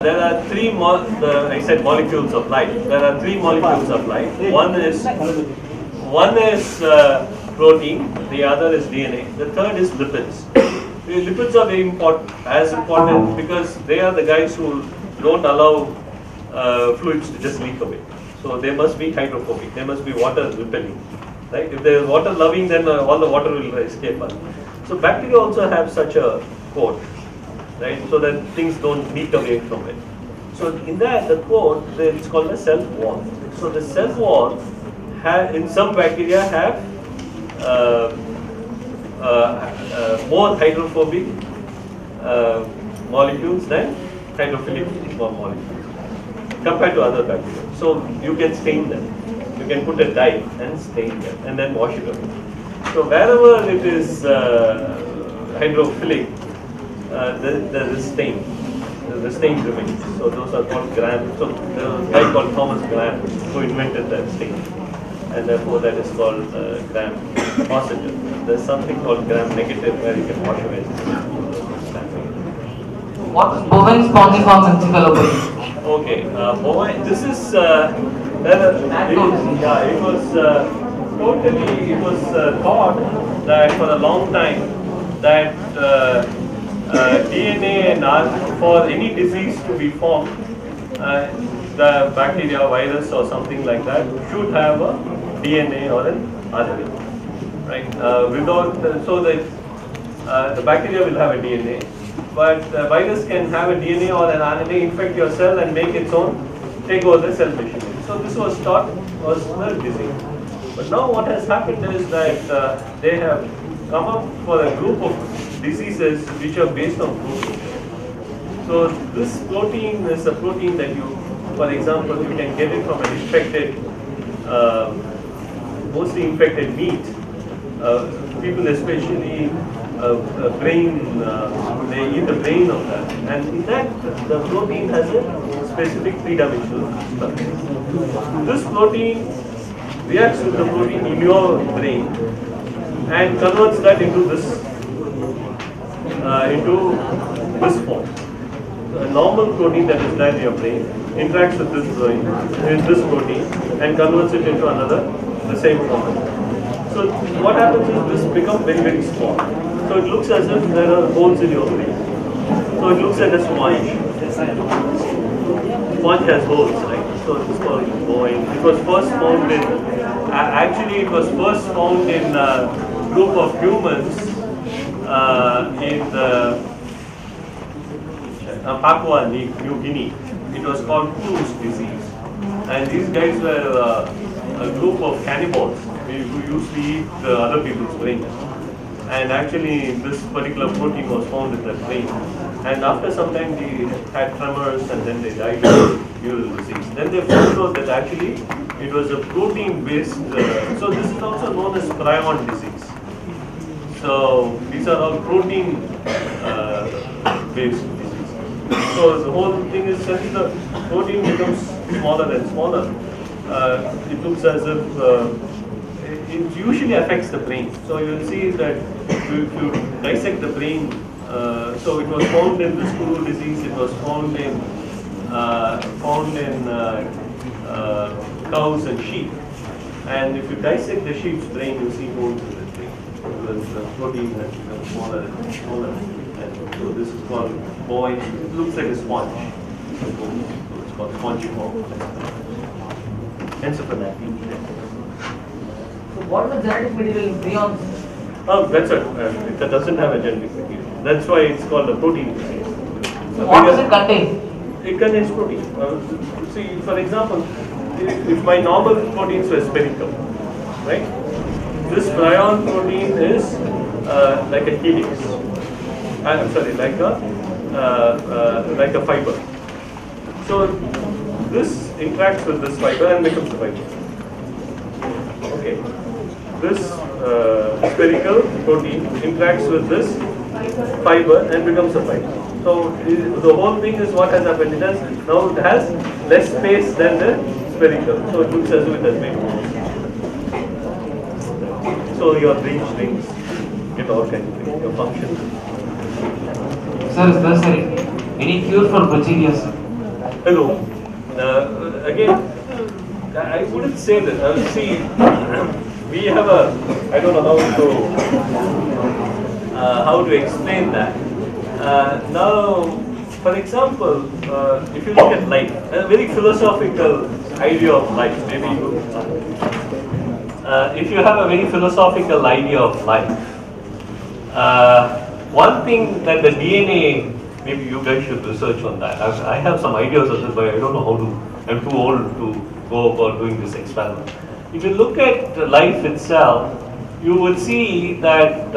There are I said molecules of life. There are three molecules of life. One is protein, the other is DNA, the third is lipids. The lipids are very important because they are the guys who don't allow fluids to just leak away. So they must be hydrophobic, they must be water repelling. Right? If there is water loving, then all the water will escape us. So bacteria also have such a coat, right? So that things don't leak away from it. So in that, the coat, it's called a cell wall. So the cell wall in some bacteria have more hydrophobic molecules than hydrophilic molecules compared to other bacteria. So you can stain them. You can put a dye and stain them and then wash it away. So wherever it is hydrophilic, the stain remains. So those are called Gram. So the guy called Thomas Gram who invented that stain, and therefore that is called Gram positive. There's something called Gram negative where you can wash away. What is bovine spongiform encephalopathy? Okay, bovine. This is it was thought that for a long time that DNA and RNA, for any disease to be formed, the bacteria, virus or something like that should have a DNA or an RNA, right? So that the bacteria will have a DNA, but the virus can have a DNA or an RNA, infect your cell and make its own, take over the cell machinery. So this was thought was the disease. But now what has happened is that they have come up for a group of diseases which are based on protein. So this protein is a protein that you, for example, you can get it from an infected, mostly infected meat. People especially brain, they eat the brain of that. And in that, the protein has a specific three-dimensional structure. This protein reacts with the protein in your brain and converts that into this form. A normal protein that is there in your brain interacts with this protein and converts it into the same form. So what happens is this becomes very, very small. So it looks as if there are holes in your brain. So it looks like a sponge. Sponge has holes, right? So it's called bovine. It was first found in a group of humans in Papua New Guinea. It was called Crew's disease. And these guys were a group of cannibals who used to eat other people's brains. And actually this particular protein was found in their brain. And after some time they had tremors and then they died of neural disease. Then they found out that actually it was a protein based, so this is also known as prion disease. So these are all protein based diseases. So the whole thing is that the protein becomes smaller and smaller. It looks as if it usually affects the brain. So you will see that if you dissect the brain, so it was found in the screw disease, it was found in cows and sheep. And if you dissect the sheep's brain, you see holes in the brain. Because the protein has become smaller and smaller. And so this is called bovine. It looks like a sponge. So it's called spongiform encephalopathy. So what is the genetic material in prions? That's it. That doesn't have a genetic material. That's why it's called a protein disease. So what does it contain? It contains protein. See, for example, if my normal proteins were spherical, right? This prion protein is like a helix. I'm sorry, like a fiber. So this interacts with this fiber and becomes a fiber. Okay. This spherical protein interacts with this fiber and becomes a fiber. So the whole thing is what has happened. It has less space than the spherical. So it looks as if it has made holes. So your breech rings get all kinds of things, your function. Sir, is there any cure for brucellosis? Hello. Again, I wouldn't say that. See, we have a. I don't know how to explain that. Now, for example, if you look at life, a very philosophical idea of life, maybe you. If you have a very philosophical idea of life, one thing that the DNA, maybe you guys should research on that. I have some ideas of this, but I don't know how to. I'm too old to go about doing this experiment. If you look at life itself, you would see that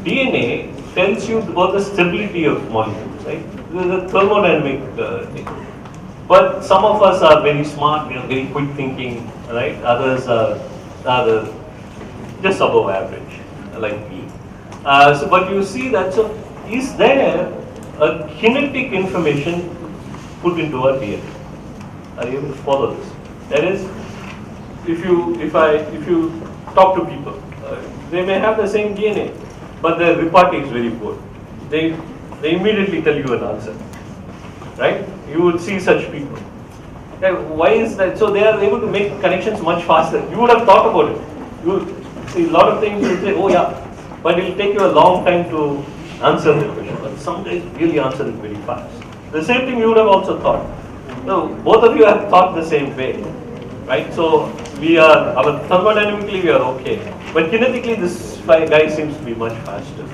DNA tells you about the stability of molecules, right? This is a thermodynamic thing. But some of us are very smart, very quick thinking, right? Others are just above average, like me. But you see that, so is there a kinetic information put into our DNA? Are you able to follow this? That is, if you talk to people, they may have the same DNA, but their repartee is very poor. They immediately tell you an answer, right? You would see such people. Okay, why is that? So they are able to make connections much faster. You would have thought about it. You would see a lot of things. You would say, oh yeah, but it will take you a long time to answer the question. But some guys really answer it very fast. The same thing you would have also thought. So both of you have thought the same way, right? So thermodynamically we are okay, but kinetically this guy seems to be much faster.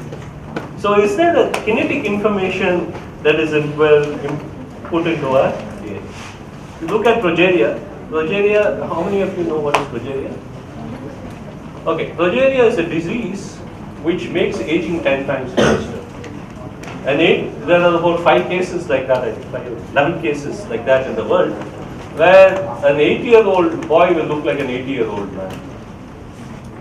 So is there a kinetic information that is put into our DNA? You look at progeria. Progeria, how many of you know what is progeria? Okay, progeria is a disease which makes aging 10 times faster. There are about 5 cases like that, 11 cases like that in the world, where an 80-year-old boy will look like an 80-year-old man.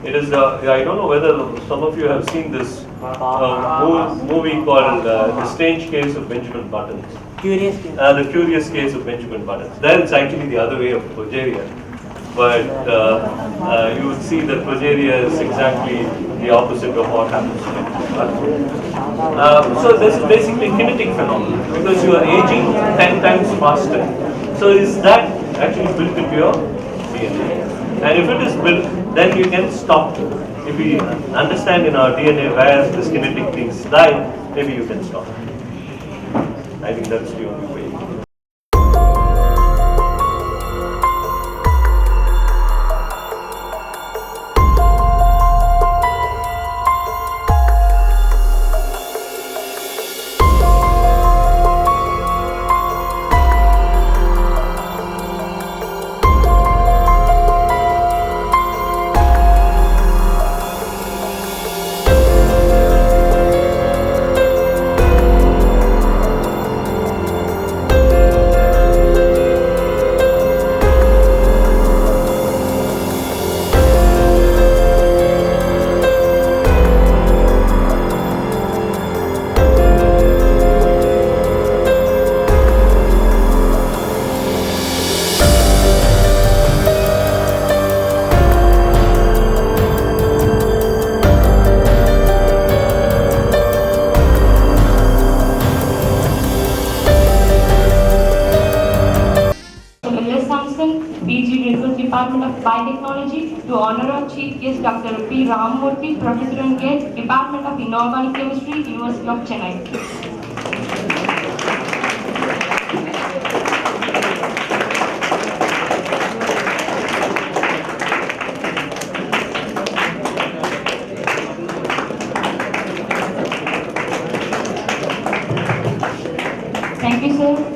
It is, I don't know whether some of you have seen this movie called The Strange Case of Benjamin Buttons. Curious case. The Curious Case of Benjamin Buttons. There it's actually the other way of progeria. But you would see that progeria is exactly the opposite of what happens to so this is basically kinetic phenomenon because you are aging 10 times faster. So is that actually built into your DNA? And if it is built, then you can stop. If we understand in our DNA where this kinetic things lie, maybe you can stop. I think that's the only way. Department of Biotechnology, to honor our Chief Guest Dr. P. Ramamurthy, Professor and Guest, Department of Inorganic Chemistry, University of Chennai. Thank you, sir.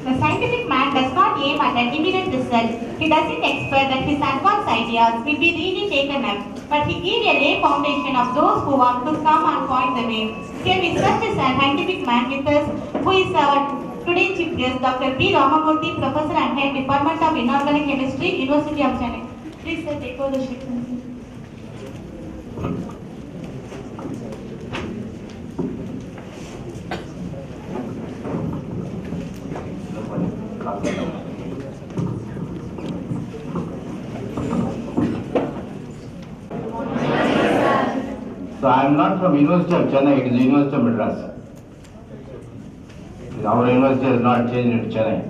The scientific man does not aim at an immediate result. He doesn't expect that his advanced ideas will be really taken up, but he gives a lay foundation of those who want to come and point the way. Here we such a scientific man with us, who is our today's chief guest, Dr. P. Ramamurthy, Professor and Head, Department of Inorganic Chemistry, University of Chennai. Please, sir, take over the sheet. So I am not from University of Chennai, it is University of Madras. Our university has not changed in Chennai.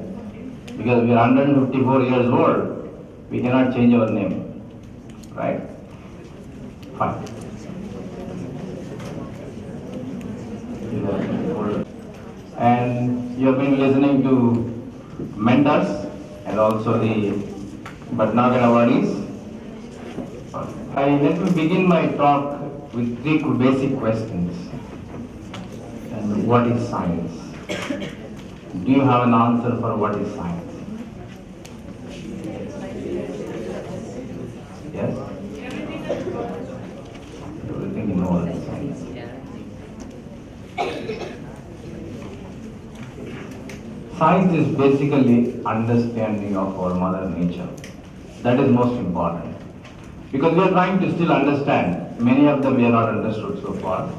Because we are 154 years old, we cannot change our name. Right? Fine. And you have been listening to mentors and also the Bhatnagar awardees. Let me begin my talk with three basic questions. And what is science? Do you have an answer for what is science? Yes? Everything you know is science. Science is basically understanding of our mother nature. That is most important. Because we are trying to still understand. Many of them we have not understood so far.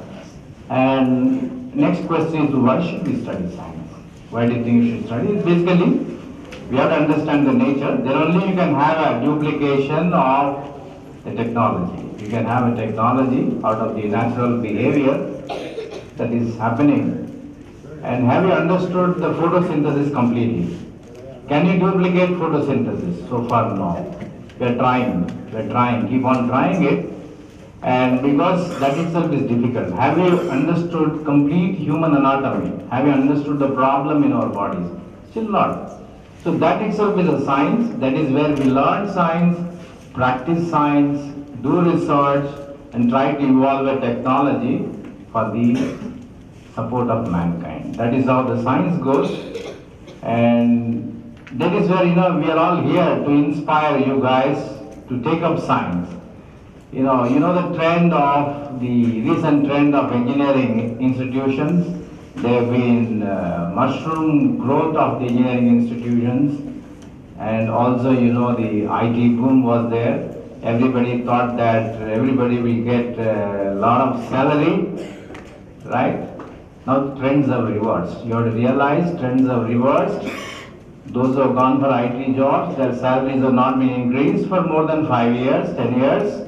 And next question is, why should we study science? Why do you think you should study? It's basically, we have to understand the nature. Then only you can have a duplication of the technology. You can have a technology out of the natural behavior that is happening. And have you understood the photosynthesis completely? Can you duplicate photosynthesis? So far, no. We are trying, keep on trying it. And because that itself is difficult. Have you understood complete human anatomy? Have you understood the problem in our bodies? Still not. So that itself is a science. That is where we learn science, practice science, do research, and try to evolve a technology for the support of mankind. That is how the science goes. And that is where, we are all here to inspire you guys to take up science. You know the recent trend of engineering institutions. There have been mushroom growth of the engineering institutions, and also the IT boom was there. Everybody thought that everybody will get a lot of salary, right? Now trends have reversed. You have to realize trends have reversed. Those who have gone for IT jobs, their salaries have not been increased for more than 5 years, 10 years.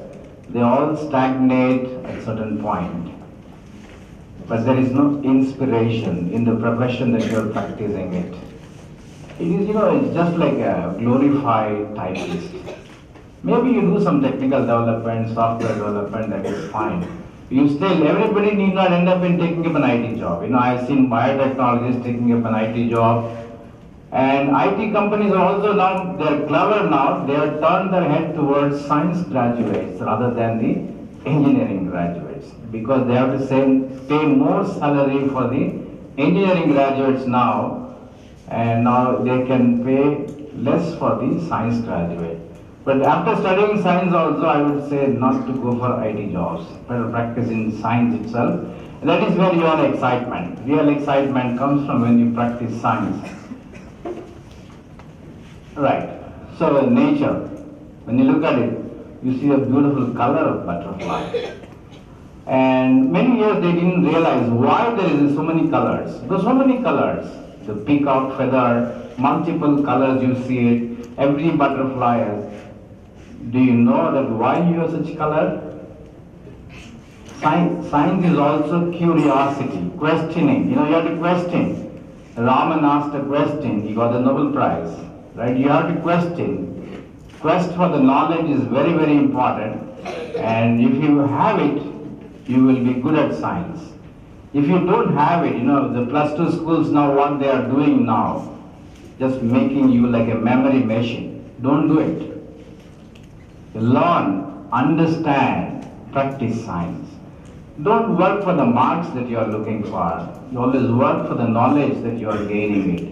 They all stagnate at a certain point. But there is no inspiration in the profession that you are practicing it. It is, it's just like a glorified typist. Maybe you do some technical development, software development, that is fine. Everybody need not end up in taking up an IT job. I've seen biotechnologists taking up an IT job. And IT companies are also now, they're clever now, they have turned their head towards science graduates rather than the engineering graduates. Because they have to pay more salary for the engineering graduates now, and now they can pay less for the science graduate. But after studying science also, I would say not to go for IT jobs, better practice in science itself. And that is where your excitement, real excitement comes from when you practice science. Right. So nature, when you look at it, you see a beautiful color of butterfly. And many years they didn't realize why there is so many colors. There's so many colors. The peacock feather, multiple colors you see it, every butterfly has. Do you know that why you have such color? Science is also curiosity, questioning. You have to question. Raman asked a question, he got the Nobel Prize. Right? You have to question. Quest for the knowledge is very, very important. And if you have it, you will be good at science. If you don't have it, the +2 schools now, what they are doing now, just making you like a memory machine. Don't do it. Learn, understand, practice science. Don't work for the marks that you are looking for. You always work for the knowledge that you are gaining it.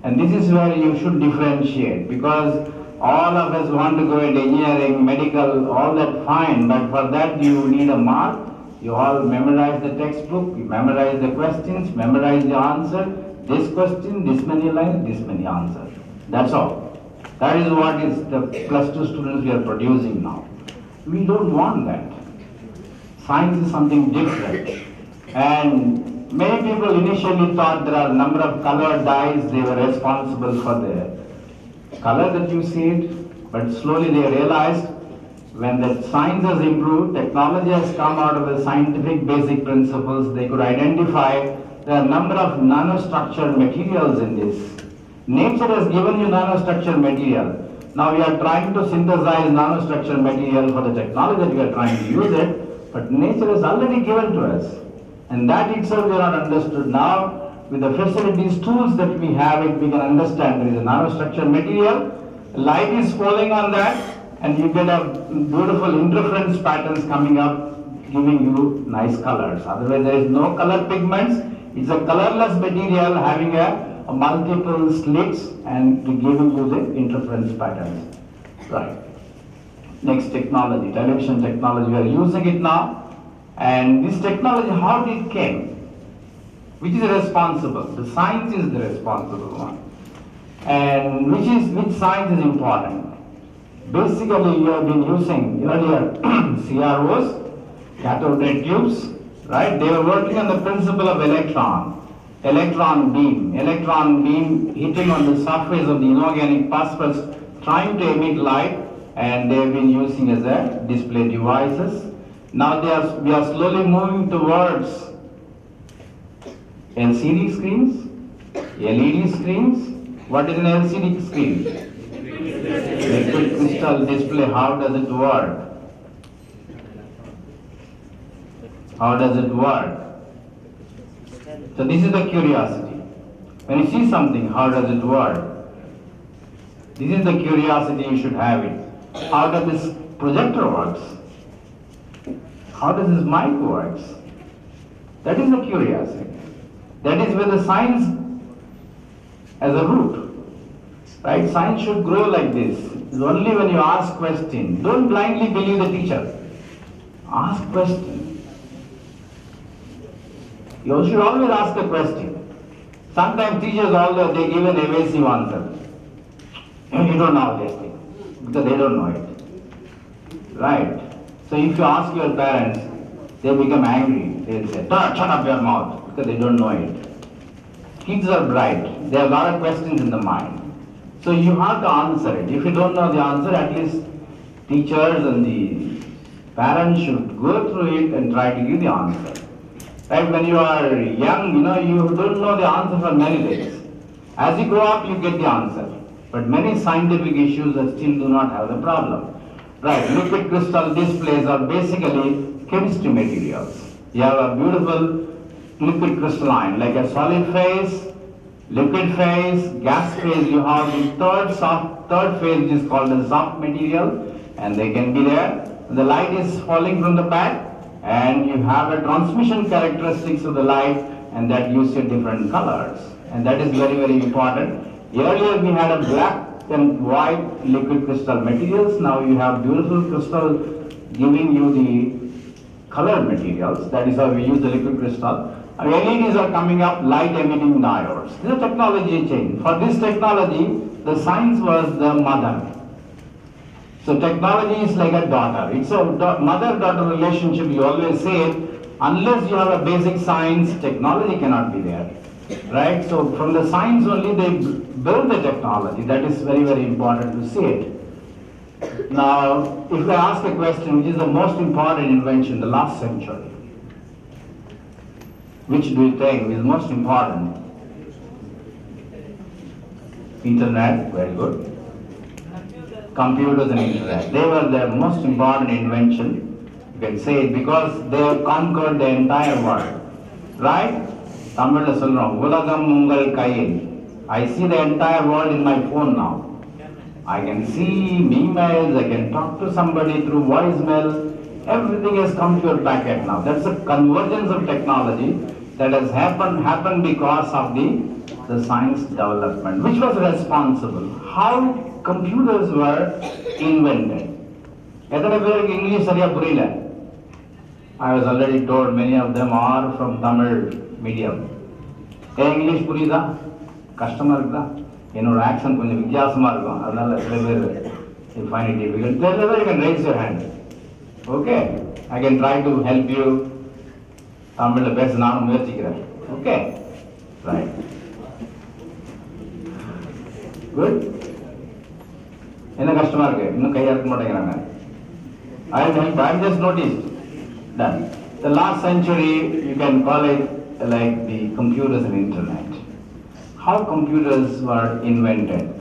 And this is where you should differentiate, because all of us want to go into engineering, medical, all that fine, but for that you need a mark. You all memorize the textbook, you memorize the questions, memorize the answer. This question, this many lines, this many answers. That's all. That is what is the +2 students we are producing now. We don't want that. Science is something different. And many people initially thought there are a number of colored dyes, they were responsible for the color that you see it, but slowly they realized when the science has improved, technology has come out of the scientific basic principles, they could identify there are a number of nanostructured materials in this. Nature has given you nanostructured material. Now we are trying to synthesize nanostructured material for the technology that we are trying to use it, but nature has already given to us. And that itself we are not understood. Now, with the facilities, tools that we have, we can understand there is a nanostructured material, light is falling on that, and you get a beautiful interference patterns coming up, giving you nice colors. Otherwise, there is no color pigments. It's a colorless material having a multiple slits and giving you the interference patterns. Right. Next technology, television technology. We are using it now. And this technology, how it came? Which is responsible? The science is the responsible one. And which science is important? Basically, you have been using earlier CROs, cathode ray tubes, right? They were working on the principle of electron beam hitting on the surface of the inorganic particles, trying to emit light, and they have been using as a display devices. Now we are slowly moving towards LCD screens, LED screens. What is an LCD screen? Liquid crystal display. How does it work? How does it work? So this is the curiosity. When you see something, how does it work? This is the curiosity, you should have it. How does this projector works? How does this mic works? That is the curiosity. That is where the science as a root. Right? Science should grow like this. It's only when you ask questions. Don't blindly believe the teacher. Ask questions. You should always ask a question. Sometimes teachers, although they give an evasive answer, you don't know this thing, because they don't know it. Right? So if you ask your parents, they become angry. They'll say, shut up your mouth, because they don't know it. Kids are bright. There are a lot of questions in the mind. So you have to answer it. If you don't know the answer, at least teachers and the parents should go through it and try to give the answer. Right? When you are young, you don't know the answer for many things. As you grow up, you get the answer. But many scientific issues still do not have the problem. Right? Liquid crystal displays are basically chemistry materials. You have a beautiful liquid crystalline, like a solid phase, liquid phase, gas phase. You have the third phase, which is called the soft material, and they can be there. The light is falling from the back, and you have a transmission characteristics of the light, and that gives you different colors. And that is very, very important. Earlier we had a black and white liquid crystal materials. Now you have beautiful crystal giving you the colored materials. That is how we use the liquid crystal. LEDs are coming up, light emitting diodes. This is a technology change. For this technology, the science was the mother. So technology is like a daughter. It's a mother-daughter relationship. You always say it. Unless you have a basic science, technology cannot be there. Right? So from the science only they build the technology. That is very, very important to see it. Now, if I ask a question, which is the most important invention in the last century? Which do you think is most important? Internet, very good. Computers and internet. They were the most important invention. You can say it because they have conquered the entire world. Right? Tamil சொல்றோம் உலகம் உங்கள் கையில். I see the entire world in my phone now. I can see emails, I can talk to somebody through voicemail. Everything has come to your packet now. That's a convergence of technology that has happened because of the science development. Which was responsible? How computers were invented. எத்தனை பேருக்கு English சரியா புரியல? I was already told many of them are from Tamil medium. English புரியுதா? கஷ்டமா இருக்குதா? என்னோட action கொஞ்சம் வித்தியாசமா இருக்கும். அதனால சில பேர் you find it difficult. Then you can raise your hand. Okay? I can try to help you. தமிழ்ல பேச நானும் முயற்சிக்கிறேன். Okay? Right. Good? என்ன கஷ்டமா இருக்கு? இன்னும் கையா இருக்க மாட்டேங்கிறாங்க. I just noticed that the last century, you can call it like the computers and internet. How computers were invented?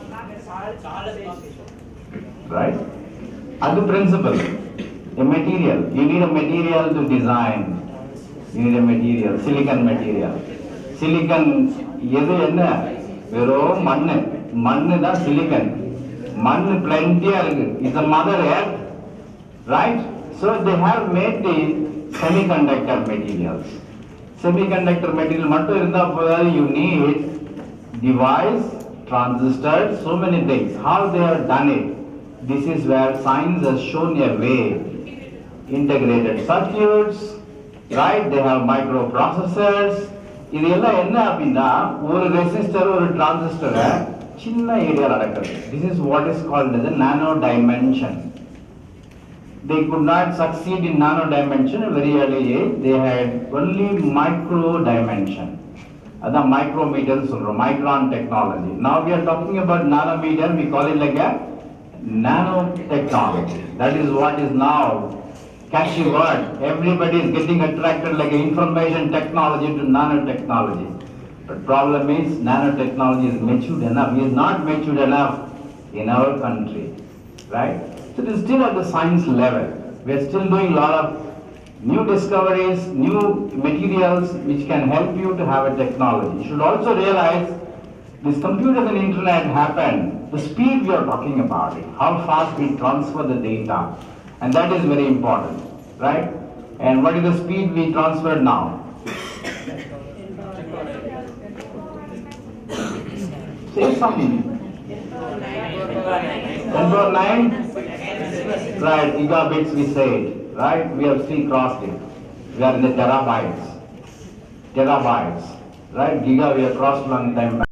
Right? Other principle, a material. You need a material to design. You need a material, silicon material. Silicon, எது என்ன? வெறும் மண்ணு. மண்ணு தான் silicon. மண்ணு plenty-ஆ இருக்கு. It's a mother earth. Right? So they have made the semiconductor materials. Semiconductor material மட்டும் இருந்தா போதாது, you need device, transistors, so many things. How they have done it? This is where science has shown a way. Integrated circuits, right? They have microprocessors. இது எல்லாம் என்ன அப்படின்னா ஒரு resistor ஒரு டிரான்சிஸ்டரை சின்ன ஏரியா நடக்குது. This is what is called as a nano dimension. They could not succeed in nano dimension at a very early age. They had only micro dimension. That's micrometer, micron technology. Now we are talking about nanometer. We call it like a nanotechnology. That is what is now catchy word. Everybody is getting attracted like information technology to nanotechnology. But problem is nanotechnology is matured enough. It is not matured enough in our country, right? So it is still at the science level. We are still doing a lot of new discoveries, new materials which can help you to have a technology. You should also realize this computers and internet happened, the speed we are talking about it, how fast we transfer the data, and that is very important, right? And what is the speed we transfer now? Say something. 10^9? Right, gigabits we said, right? We have still crossed it. We are in the terabytes. Terabytes, right? Giga we have crossed long time back.